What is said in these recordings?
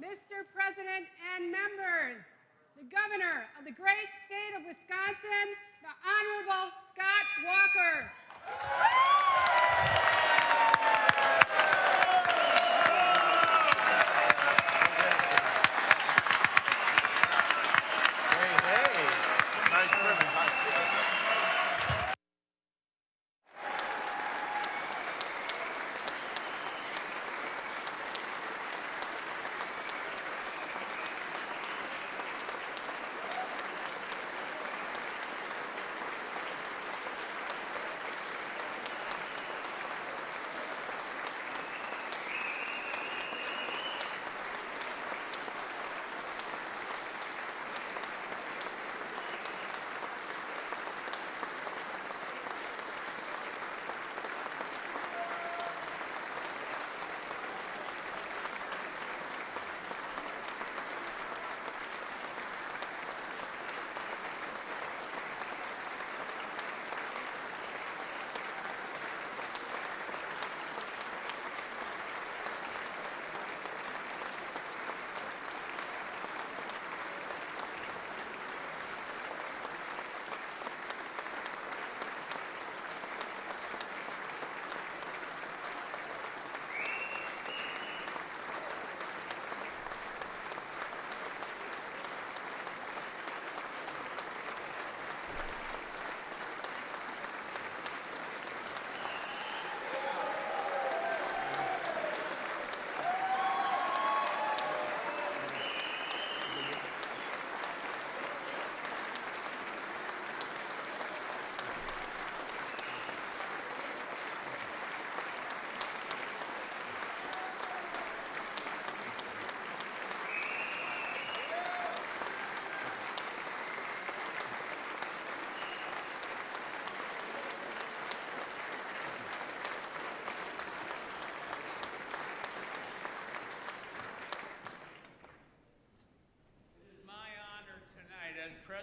Mr. President and members, the Governor of the great state of Wisconsin, the Honorable Scott Walker.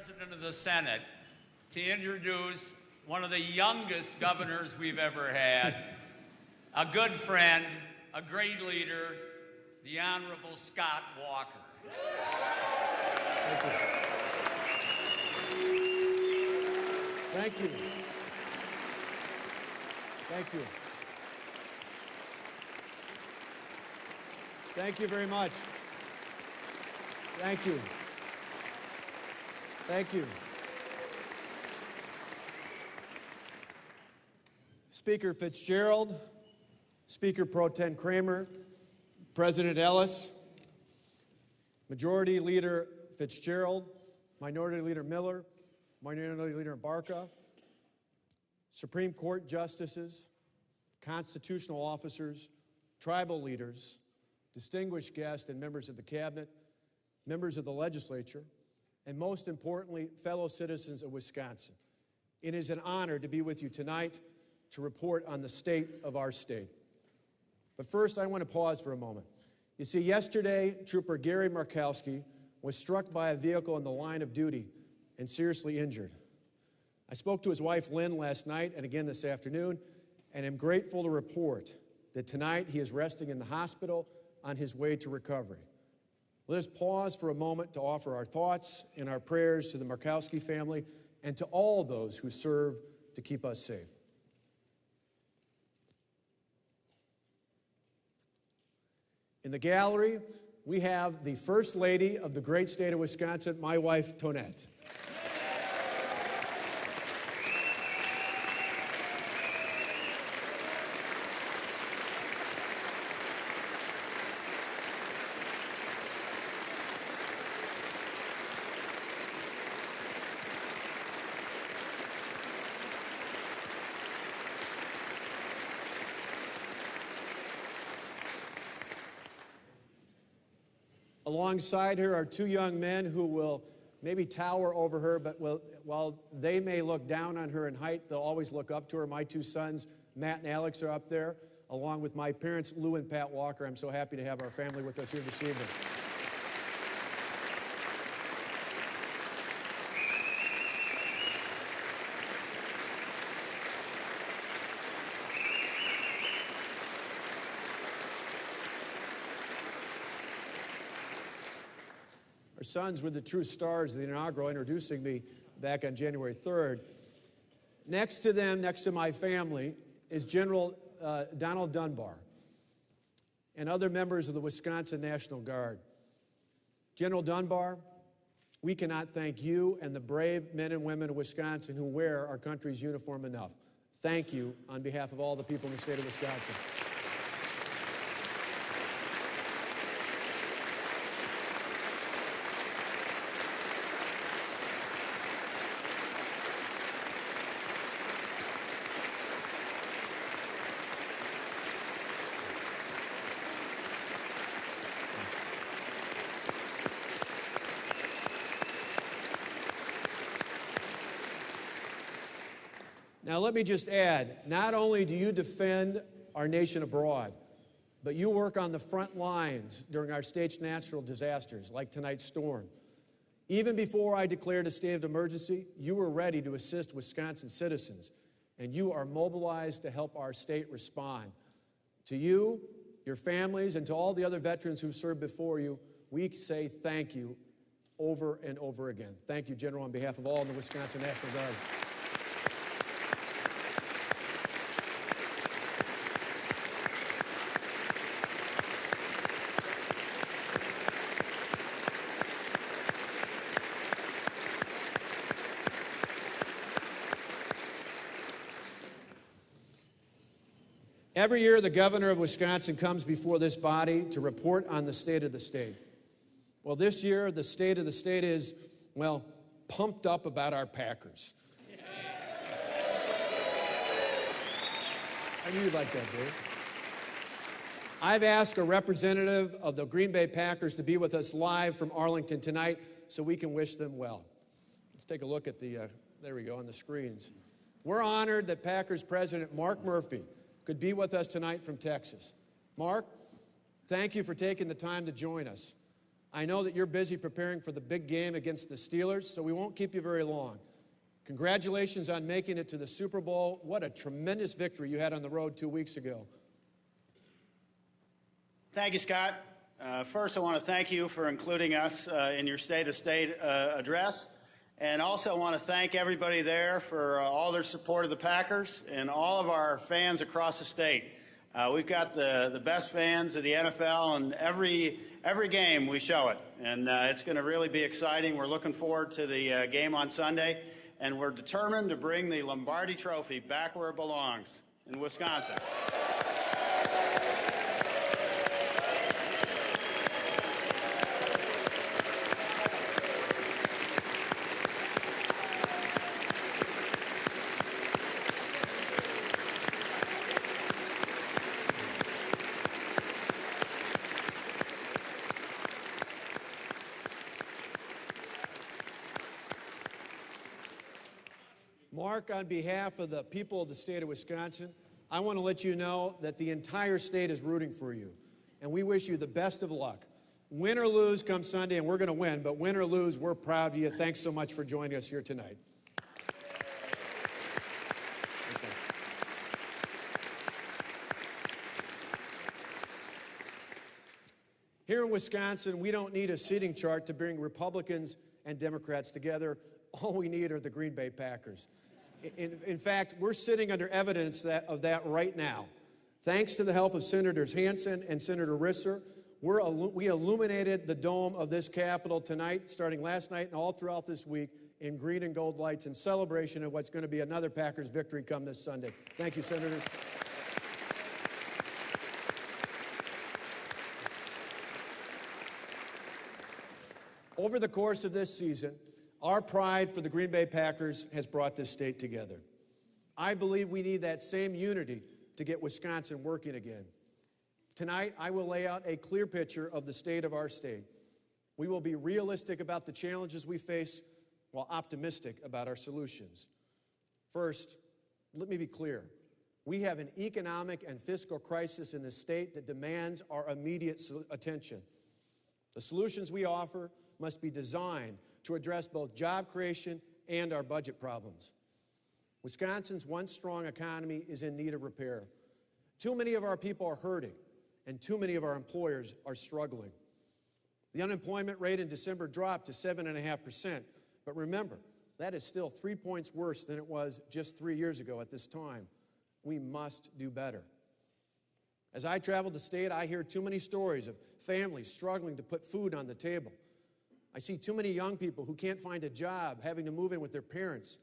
President of the Senate to introduce one of the youngest governors we've ever had, a good friend, a great leader, the Honorable Scott Walker. Thank you. Thank you. Thank you very much. Thank you. Thank you. Speaker Fitzgerald, Speaker Pro Tem Cramer, President Ellis, Majority Leader Fitzgerald, Minority Leader Miller, Minority Leader Barca, Supreme Court Justices, constitutional officers, tribal leaders, distinguished guests and members of the Cabinet, members of the legislature, and most importantly, fellow citizens of Wisconsin. It is an honor to be with you tonight to report on the state of our state. But first, I want to pause for a moment. You see, yesterday, Trooper Gary Markowski was struck by a vehicle in the line of duty and seriously injured. I spoke to his wife, Lynn, last night and again this afternoon, and am grateful to report that tonight he is resting in the hospital on his way to recovery. Let us pause for a moment to offer our thoughts and our prayers to the Markowski family and to all those who serve to keep us safe. In the gallery, we have the First Lady of the great state of Wisconsin, my wife, Tonette. Alongside her are two young men who will maybe tower over her, but while they may look down on her in height, they'll always look up to her. My two sons, Matt and Alex, are up there, along with my parents, Lou and Pat Walker. I'm so happy to have our family with us here this evening. Her sons were the true stars of the inaugural, introducing me back on January 3rd. Next to them, next to my family, is General Donald Dunbar and other members of the Wisconsin National Guard. General Dunbar, we cannot thank you and the brave men and women of Wisconsin who wear our country's uniform enough. Thank you on behalf of all the people in the state of Wisconsin. Now, let me just add, not only do you defend our nation abroad, but you work on the front lines during our state's natural disasters, like tonight's storm. Even before I declared a state of emergency, you were ready to assist Wisconsin citizens, and you are mobilized to help our state respond. To you, your families, and to all the other veterans who've served before you, we say thank you over and over again. Thank you, General, on behalf of all in the Wisconsin National Guard. Every year, the governor of Wisconsin comes before this body to report on the state of the state. Well, this year, the state of the state is, well, pumped up about our Packers. I knew you'd like that, Dave. I've asked a representative of the Green Bay Packers to be with us live from Arlington tonight so we can wish them well. Let's take a look at the, there we go, on the screens. We're honored that Packers president Mark Murphy could be with us tonight from Texas. Mark, thank you for taking the time to join us. I know that you're busy preparing for the big game against the Steelers, so we won't keep you very long. Congratulations on making it to the Super Bowl. What a tremendous victory you had on the road 2 weeks ago. Thank you, Scott. First, I want to thank you for including us in your State of State address. And also want to thank everybody there for all their support of the Packers and all of our fans across the state. We've got the best fans of the NFL, and every game we show it. And it's going to really be exciting. We're looking forward to the game on Sunday, and we're determined to bring the Lombardi Trophy back where it belongs, in Wisconsin. Mark, on behalf of the people of the state of Wisconsin, I want to let you know that the entire state is rooting for you, and we wish you the best of luck. Win or lose come Sunday, and we're going to win, but win or lose, we're proud of you. Thanks so much for joining us here tonight. Okay. Here in Wisconsin, we don't need a seating chart to bring Republicans and Democrats together. All we need are the Green Bay Packers. In fact, we're sitting under evidence of that right now. Thanks to the help of Senators Hansen and Senator Risser, we illuminated the dome of this Capitol tonight, starting last night and all throughout this week, in green and gold lights in celebration of what's going to be another Packers victory come this Sunday. Thank you, Senators. Over the course of this season, our pride for the Green Bay Packers has brought this state together. I believe we need that same unity to get Wisconsin working again. Tonight, I will lay out a clear picture of the state of our state. We will be realistic about the challenges we face while optimistic about our solutions. First, let me be clear. We have an economic and fiscal crisis in the state that demands our immediate attention. The solutions we offer must be designed to address both job creation and our budget problems. Wisconsin's once strong economy is in need of repair. Too many of our people are hurting, and too many of our employers are struggling. The unemployment rate in December dropped to 7.5%. But remember, that is still 3 points worse than it was just 3 years ago at this time. We must do better. As I travel the state, I hear too many stories of families struggling to put food on the table. I see too many young people who can't find a job, having to move in with their parents.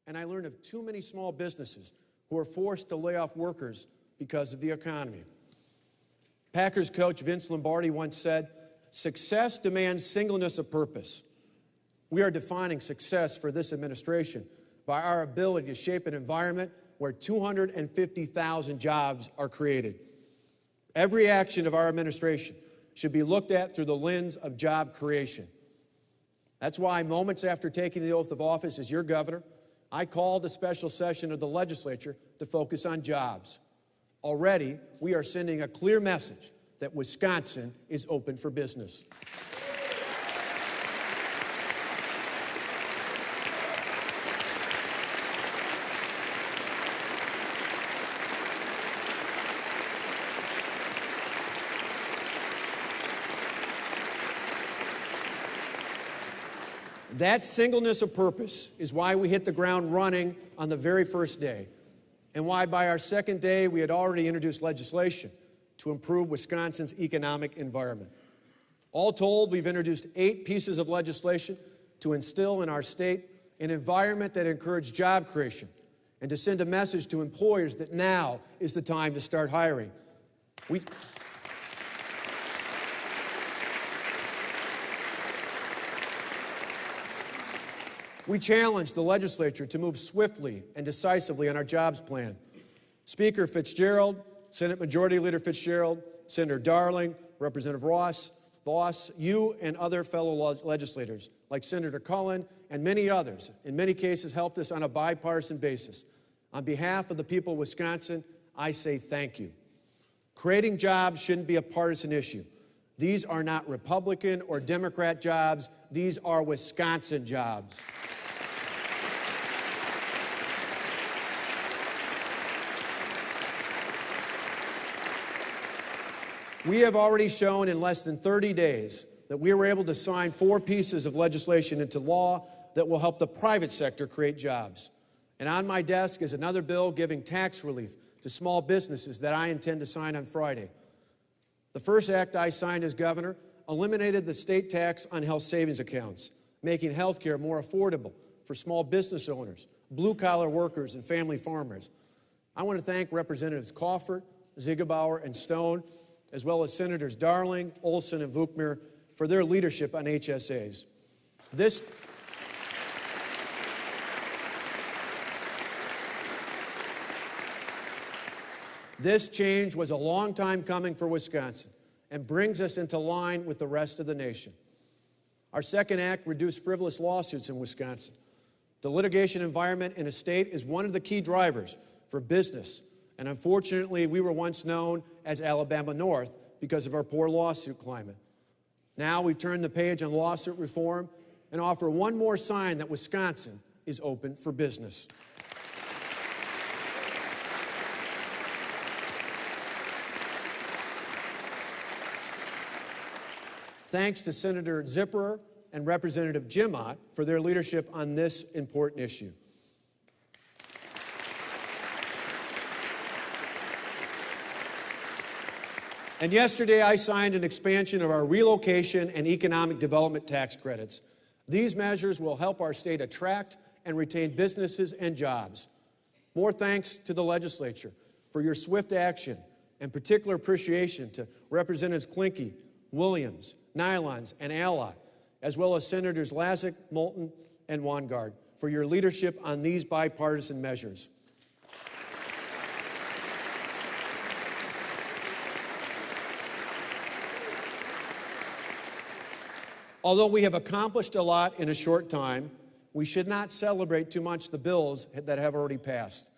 And I learn of too many small businesses who are forced to lay off workers because of the economy. Packers coach Vince Lombardi once said, "Success demands singleness of purpose." We are defining success for this administration by our ability to shape an environment where 250,000 jobs are created. Every action of our administration should be looked at through the lens of job creation. That's why moments after taking the oath of office as your governor, I called a special session of the legislature to focus on jobs. Already, we are sending a clear message that Wisconsin is open for business. That singleness of purpose is why we hit the ground running on the very first day, and why by our second day we had already introduced legislation to improve Wisconsin's economic environment. All told, we've introduced 8 pieces of legislation to instill in our state an environment that encourages job creation and to send a message to employers that now is the time to start hiring. We challenged the legislature to move swiftly and decisively on our jobs plan. Speaker Fitzgerald, Senate Majority Leader Fitzgerald, Senator Darling, Representative Ross, Voss, you and other fellow legislators like Senator Cullen and many others, in many cases helped us on a bipartisan basis. On behalf of the people of Wisconsin, I say thank you. Creating jobs shouldn't be a partisan issue. These are not Republican or Democrat jobs. These are Wisconsin jobs. We have already shown in less than 30 days that we were able to sign 4 pieces of legislation into law that will help the private sector create jobs. And on my desk is another bill giving tax relief to small businesses that I intend to sign on Friday. The first act I signed as governor eliminated the state tax on health savings accounts, making health care more affordable for small business owners, blue-collar workers, and family farmers. I want to thank Representatives Crawford, Ziegebauer, and Stone, as well as Senators Darling, Olson, and Vukmir for their leadership on HSAs. This change was a long time coming for Wisconsin and brings us into line with the rest of the nation. Our second act reduced frivolous lawsuits in Wisconsin. The litigation environment in a state is one of the key drivers for business, and unfortunately, we were once known as Alabama North because of our poor lawsuit climate. Now we've turned the page on lawsuit reform and offer one more sign that Wisconsin is open for business. Thanks to Senator Zipperer and Representative Jim Ott for their leadership on this important issue. And yesterday, I signed an expansion of our relocation and economic development tax credits. These measures will help our state attract and retain businesses and jobs. More thanks to the legislature for your swift action, and particular appreciation to Representatives Klinke, Williams, Nylons, and Allott, as well as Senators Lazick, Moulton, and Wangard for your leadership on these bipartisan measures. Although we have accomplished a lot in a short time, we should not celebrate too much the bills that have already passed.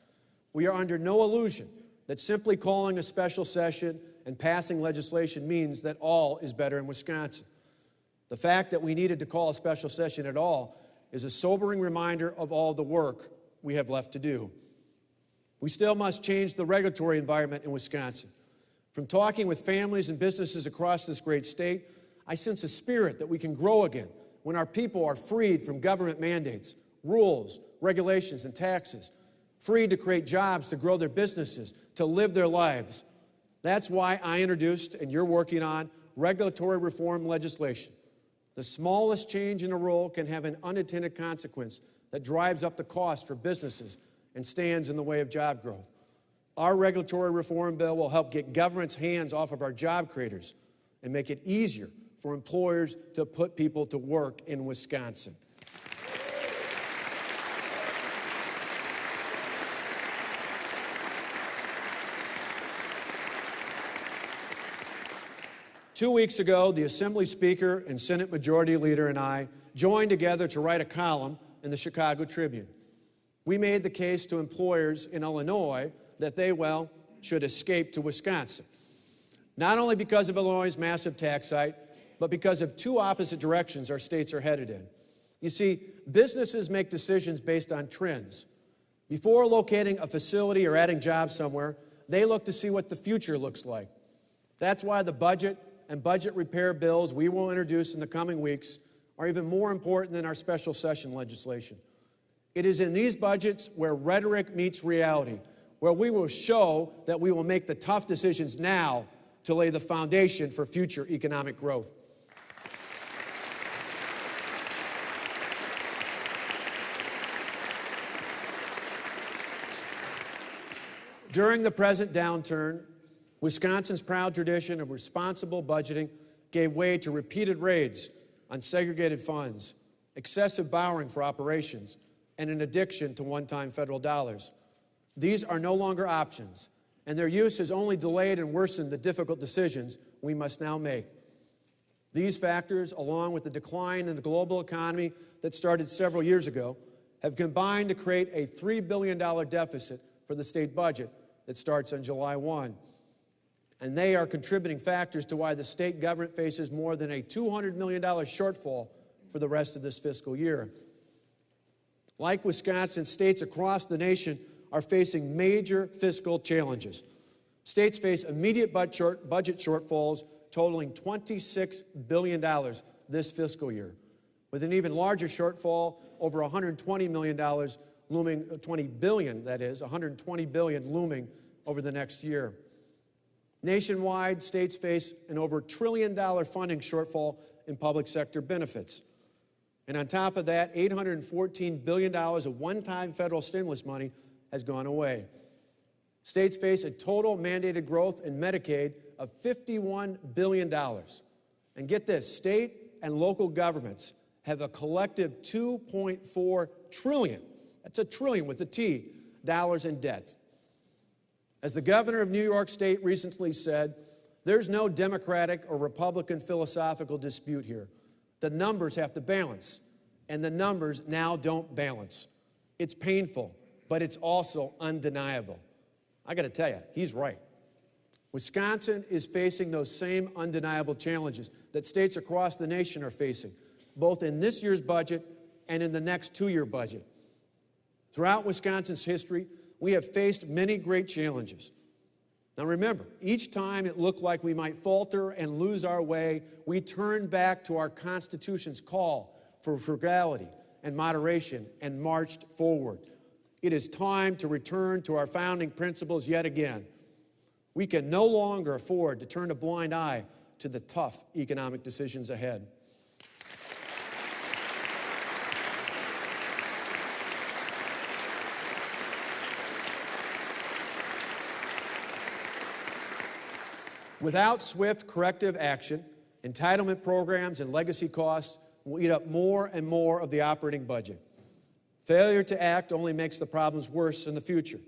We are under no illusion that simply calling a special session and passing legislation means that all is better in Wisconsin. The fact that we needed to call a special session at all is a sobering reminder of all the work we have left to do. We still must change the regulatory environment in Wisconsin. From talking with families and businesses across this great state, I sense a spirit that we can grow again when our people are freed from government mandates, rules, regulations, and taxes, free to create jobs, to grow their businesses, to live their lives. That's why I introduced, and you're working on, regulatory reform legislation. The smallest change in a rule can have an unintended consequence that drives up the cost for businesses and stands in the way of job growth. Our regulatory reform bill will help get government's hands off of our job creators and make it easier for employers to put people to work in Wisconsin. Two weeks ago, the Assembly Speaker and Senate Majority Leader and I joined together to write a column in the Chicago Tribune. We made the case to employers in Illinois that they, should escape to Wisconsin. Not only because of Illinois' massive tax hike, but because of two opposite directions our states are headed in. You see, businesses make decisions based on trends. Before locating a facility or adding jobs somewhere, they look to see what the future looks like. That's why the budget and budget repair bills we will introduce in the coming weeks are even more important than our special session legislation. It is in these budgets where rhetoric meets reality, where we will show that we will make the tough decisions now to lay the foundation for future economic growth. During the present downturn, Wisconsin's proud tradition of responsible budgeting gave way to repeated raids on segregated funds, excessive borrowing for operations, and an addiction to one-time federal dollars. These are no longer options, and their use has only delayed and worsened the difficult decisions we must now make. These factors, along with the decline in the global economy that started several years ago, have combined to create a $3 billion deficit for the state budget that starts on July 1. And they are contributing factors to why the state government faces more than a $200 million shortfall for the rest of this fiscal year. Like Wisconsin, states across the nation are facing major fiscal challenges. States face immediate budget shortfalls totaling $26 billion this fiscal year, with an even larger shortfall, over $120 million looming, $20 billion, that is, $120 billion looming over the next year. Nationwide, states face an over $1 trillion funding shortfall in public sector benefits. And on top of that, $814 billion of one-time federal stimulus money has gone away. States face a total mandated growth in Medicaid of $51 billion. And get this, state and local governments have a collective $2.4 trillion, that's a trillion with a T, dollars in debt. As the governor of New York State recently said, there's no Democratic or Republican philosophical dispute here. The numbers have to balance, and the numbers now don't balance. It's painful, but it's also undeniable. I got to tell you, he's right. Wisconsin is facing those same undeniable challenges that states across the nation are facing, both in this year's budget and in the next two-year budget. Throughout Wisconsin's history, we have faced many great challenges. Now remember, each time it looked like we might falter and lose our way, we turned back to our Constitution's call for frugality and moderation and marched forward. It is time to return to our founding principles yet again. We can no longer afford to turn a blind eye to the tough economic decisions ahead. Without swift corrective action, entitlement programs and legacy costs will eat up more and more of the operating budget. Failure to act only makes the problems worse in the future.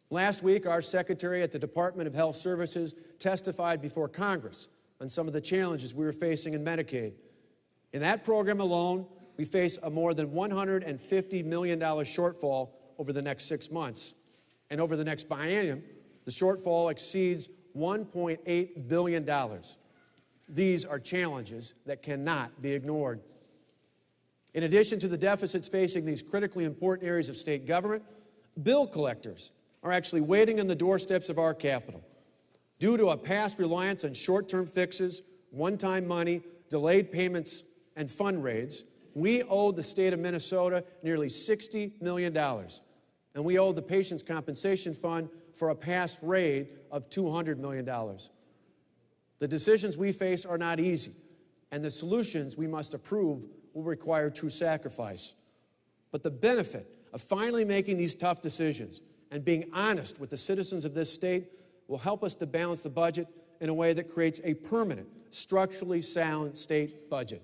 Last week, our secretary at the Department of Health Services testified before Congress on some of the challenges we were facing in Medicaid. In that program alone, we face a more than $150 million shortfall over the next 6 months. And over the next biennium, the shortfall exceeds $1.8 billion. These are challenges that cannot be ignored. In addition to the deficits facing these critically important areas of state government, bill collectors are actually waiting on the doorsteps of our Capitol. Due to a past reliance on short-term fixes, one-time money, delayed payments, and fund raids, we owed the state of Minnesota nearly $60 million. And we owed the Patients' Compensation Fund for a past raid of $200 million. The decisions we face are not easy, and the solutions we must approve will require true sacrifice. But the benefit of finally making these tough decisions and being honest with the citizens of this state will help us to balance the budget in a way that creates a permanent, structurally sound state budget.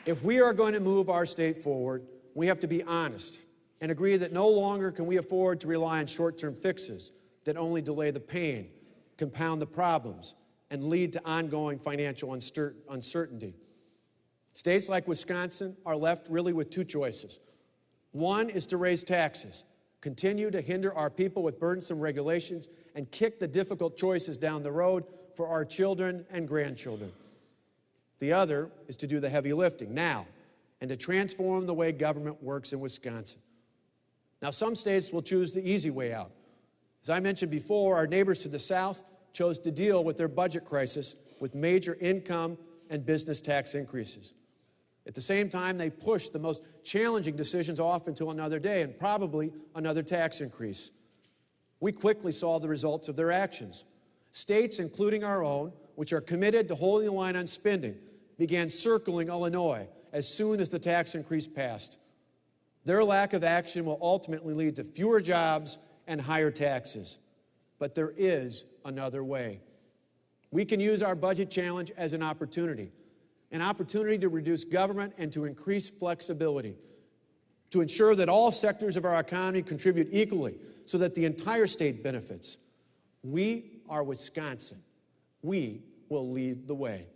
If we are going to move our state forward, we have to be honest and agree that no longer can we afford to rely on short-term fixes that only delay the pain, compound the problems, and lead to ongoing financial uncertainty. States like Wisconsin are left really with two choices. One is to raise taxes, continue to hinder our people with burdensome regulations, and kick the difficult choices down the road for our children and grandchildren. The other is to do the heavy lifting now and to transform the way government works in Wisconsin. Now, some states will choose the easy way out. As I mentioned before, our neighbors to the south chose to deal with their budget crisis with major income and business tax increases. At the same time, they pushed the most challenging decisions off until another day and probably another tax increase. We quickly saw the results of their actions. States, including our own, which are committed to holding the line on spending, began circling Illinois as soon as the tax increase passed. Their lack of action will ultimately lead to fewer jobs and higher taxes. But there is another way. We can use our budget challenge as an opportunity to reduce government and to increase flexibility, to ensure that all sectors of our economy contribute equally so that the entire state benefits. We are Wisconsin. We will lead the way.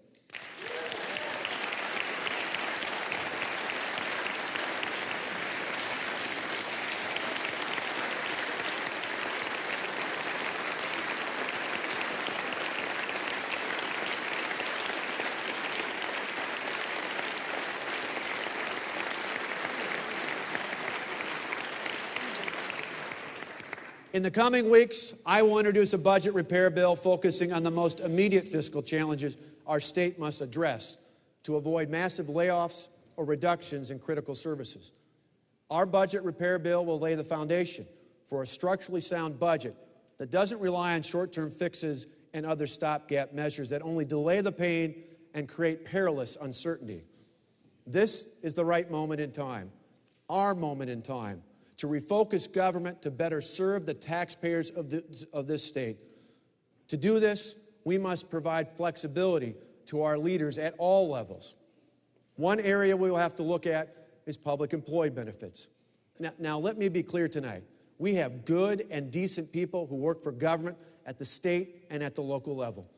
In the coming weeks, I will introduce a budget repair bill focusing on the most immediate fiscal challenges our state must address to avoid massive layoffs or reductions in critical services. Our budget repair bill will lay the foundation for a structurally sound budget that doesn't rely on short-term fixes and other stopgap measures that only delay the pain and create perilous uncertainty. This is the right moment in time, our moment in time, to refocus government to better serve the taxpayers of this state. To do this, we must provide flexibility to our leaders at all levels. One area we will have to look at is public employee benefits. Now, let me be clear tonight. We have good and decent people who work for government at the state and at the local level.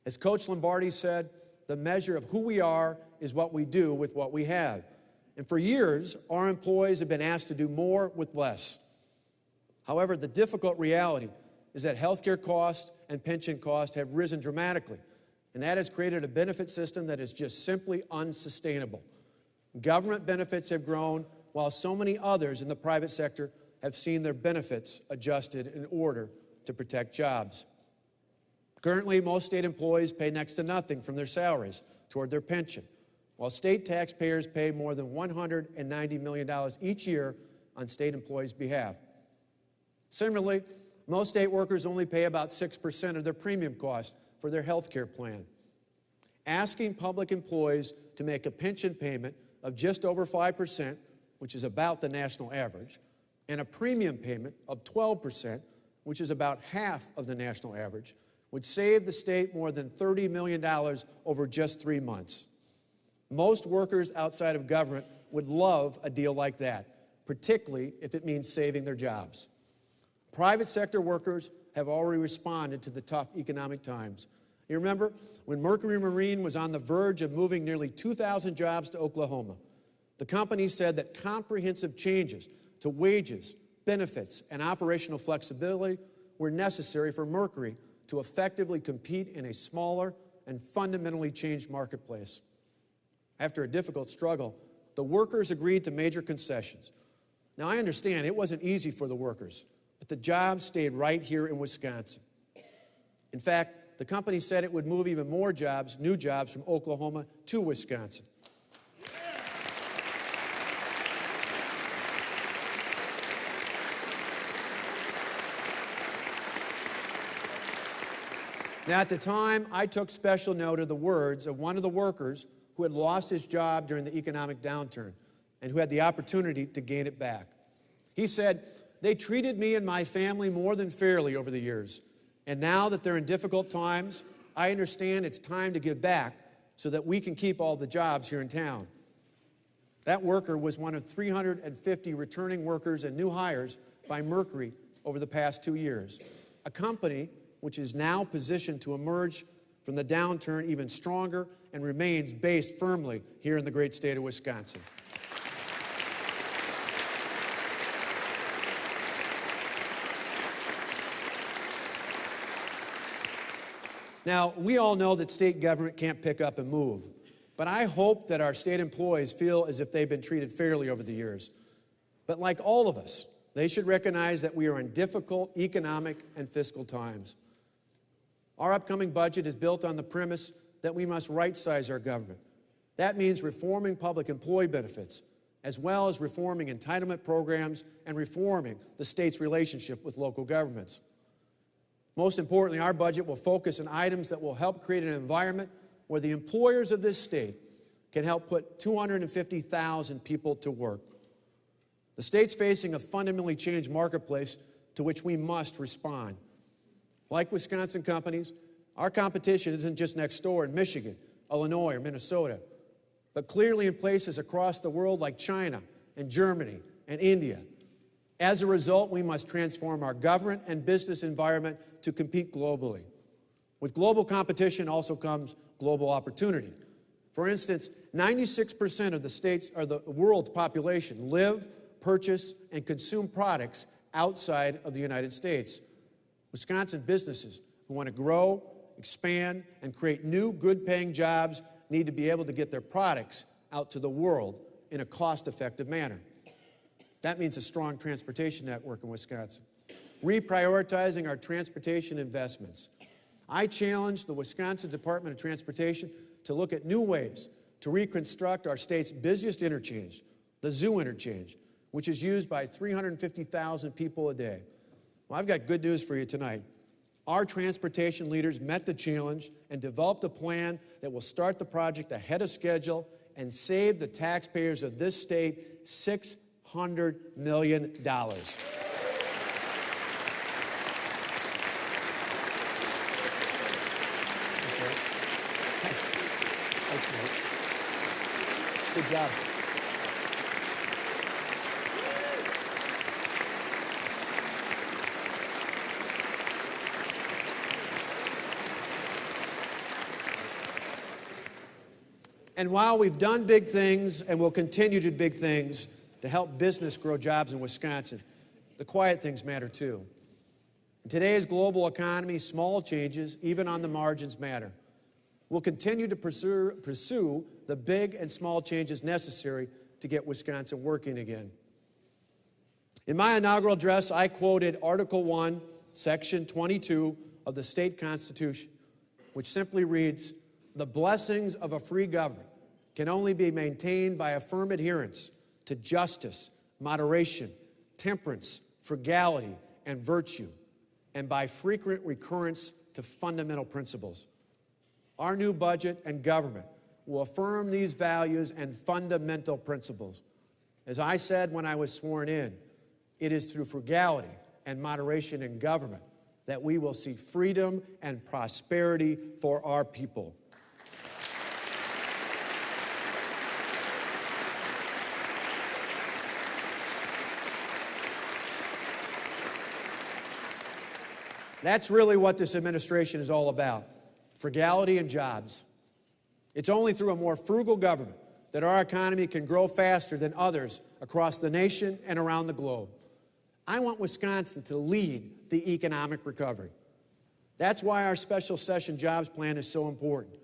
As Coach Lombardi said, the measure of who we are is what we do with what we have. And for years, our employees have been asked to do more with less. However, the difficult reality is that health care costs and pension costs have risen dramatically, and that has created a benefit system that is just simply unsustainable. Government benefits have grown, while so many others in the private sector have seen their benefits adjusted in order to protect jobs. Currently, most state employees pay next to nothing from their salaries toward their pension, while state taxpayers pay more than $190 million each year on state employees' behalf. Similarly, most state workers only pay about 6% of their premium cost for their health care plan. Asking public employees to make a pension payment of just over 5%, which is about the national average, and a premium payment of 12%, which is about half of the national average, would save the state more than $30 million over just 3 months. Most workers outside of government would love a deal like that, particularly if it means saving their jobs. Private sector workers have already responded to the tough economic times. You remember when Mercury Marine was on the verge of moving nearly 2,000 jobs to Oklahoma? The company said that comprehensive changes to wages, benefits, and operational flexibility were necessary for Mercury to effectively compete in a smaller and fundamentally changed marketplace. After a difficult struggle, the workers agreed to major concessions. Now, I understand it wasn't easy for the workers, but the jobs stayed right here in Wisconsin. In fact, the company said it would move even more jobs, new jobs, from Oklahoma to Wisconsin. Now, at the time, I took special note of the words of one of the workers who had lost his job during the economic downturn and who had the opportunity to gain it back. He said, "They treated me and my family more than fairly over the years, and now that they're in difficult times, I understand it's time to give back so that we can keep all the jobs here in town." That worker was one of 350 returning workers and new hires by Mercury over the past 2 years, a company which is now positioned to emerge from the downturn even stronger and remains based firmly here in the great state of Wisconsin. Now, we all know that state government can't pick up and move, but I hope that our state employees feel as if they've been treated fairly over the years. But like all of us, they should recognize that we are in difficult economic and fiscal times. Our upcoming budget is built on the premise that we must right-size our government. That means reforming public employee benefits, as well as reforming entitlement programs and reforming the state's relationship with local governments. Most importantly, our budget will focus on items that will help create an environment where the employers of this state can help put 250,000 people to work. The state's facing a fundamentally changed marketplace to which we must respond. Like Wisconsin companies, our competition isn't just next door in Michigan, Illinois, or Minnesota, but clearly in places across the world like China and Germany and India. As a result, we must transform our government and business environment to compete globally. With global competition also comes global opportunity. For instance, 96% of the world's population live, purchase, and consume products outside of the United States. Wisconsin businesses who want to grow, expand, and create new, good-paying jobs need to be able to get their products out to the world in a cost-effective manner. That means a strong transportation network in Wisconsin, reprioritizing our transportation investments. I challenge the Wisconsin Department of Transportation to look at new ways to reconstruct our state's busiest interchange, the Zoo Interchange, which is used by 350,000 people a day. Well, I've got good news for you tonight. Our transportation leaders met the challenge and developed a plan that will start the project ahead of schedule and save the taxpayers of this state $600 million. Good job. And while we've done big things and will continue to do big things to help business grow jobs in Wisconsin, the quiet things matter too. In today's global economy, small changes, even on the margins, matter. We'll continue to pursue the big and small changes necessary to get Wisconsin working again. In my inaugural address, I quoted Article 1, Section 22 of the state constitution, which simply reads, "The blessings of a free government can only be maintained by a firm adherence to justice, moderation, temperance, frugality, and virtue, and by frequent recurrence to fundamental principles." Our new budget and government will affirm these values and fundamental principles. As I said when I was sworn in, it is through frugality and moderation in government that we will see freedom and prosperity for our people. That's really what this administration is all about, frugality and jobs. It's only through a more frugal government that our economy can grow faster than others across the nation and around the globe. I want Wisconsin to lead the economic recovery. That's why our special session jobs plan is so important.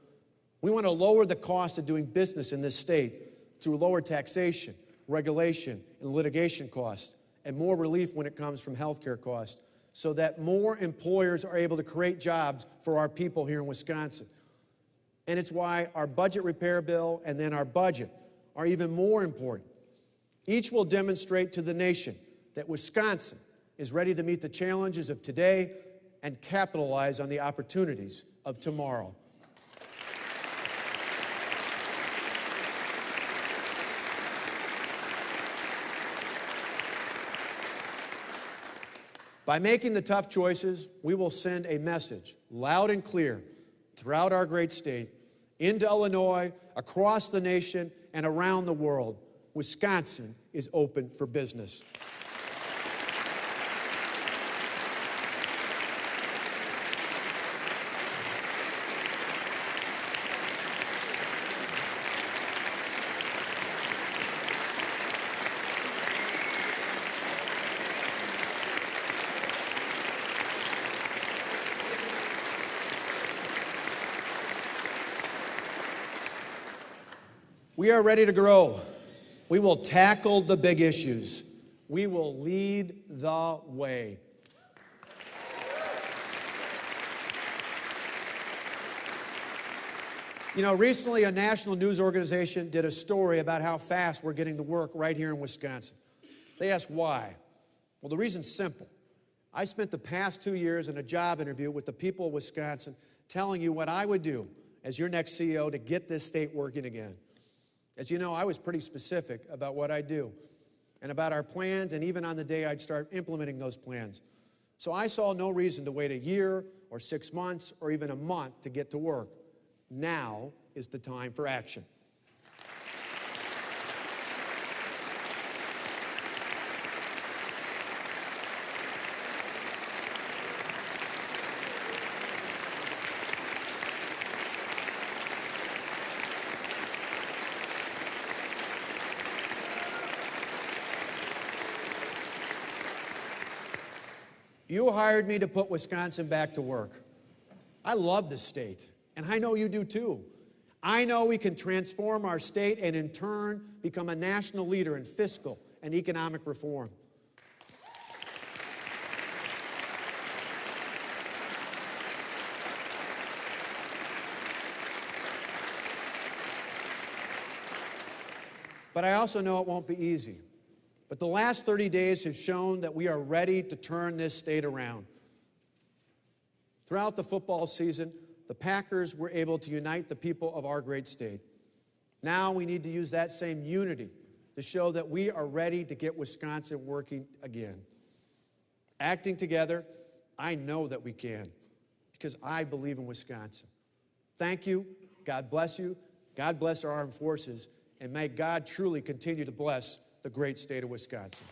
We want to lower the cost of doing business in this state through lower taxation, regulation, and litigation costs, and more relief when it comes from health care costs, so that more employers are able to create jobs for our people here in Wisconsin. And it's why our budget repair bill and then our budget are even more important. Each will demonstrate to the nation that Wisconsin is ready to meet the challenges of today and capitalize on the opportunities of tomorrow. By making the tough choices, we will send a message loud and clear throughout our great state, into Illinois, across the nation, and around the world. Wisconsin is open for business. We are ready to grow. We will tackle the big issues. We will lead the way. You know, recently a national news organization did a story about how fast we're getting to work right here in Wisconsin. They asked why. Well, the reason's simple. I spent the past 2 years in a job interview with the people of Wisconsin telling you what I would do as your next CEO to get this state working again. As you know, I was pretty specific about what I'd do and about our plans, and even on the day I'd start implementing those plans. So I saw no reason to wait a year or 6 months or even a month to get to work. Now is the time for action. You hired me to put Wisconsin back to work. I love this state, and I know you do too. I know we can transform our state and in turn become a national leader in fiscal and economic reform. But I also know it won't be easy. But the last 30 days have shown that we are ready to turn this state around. Throughout the football season, the Packers were able to unite the people of our great state. Now we need to use that same unity to show that we are ready to get Wisconsin working again. Acting together, I know that we can, because I believe in Wisconsin. Thank you. God bless you. God bless our armed forces. And may God truly continue to bless the great state of Wisconsin.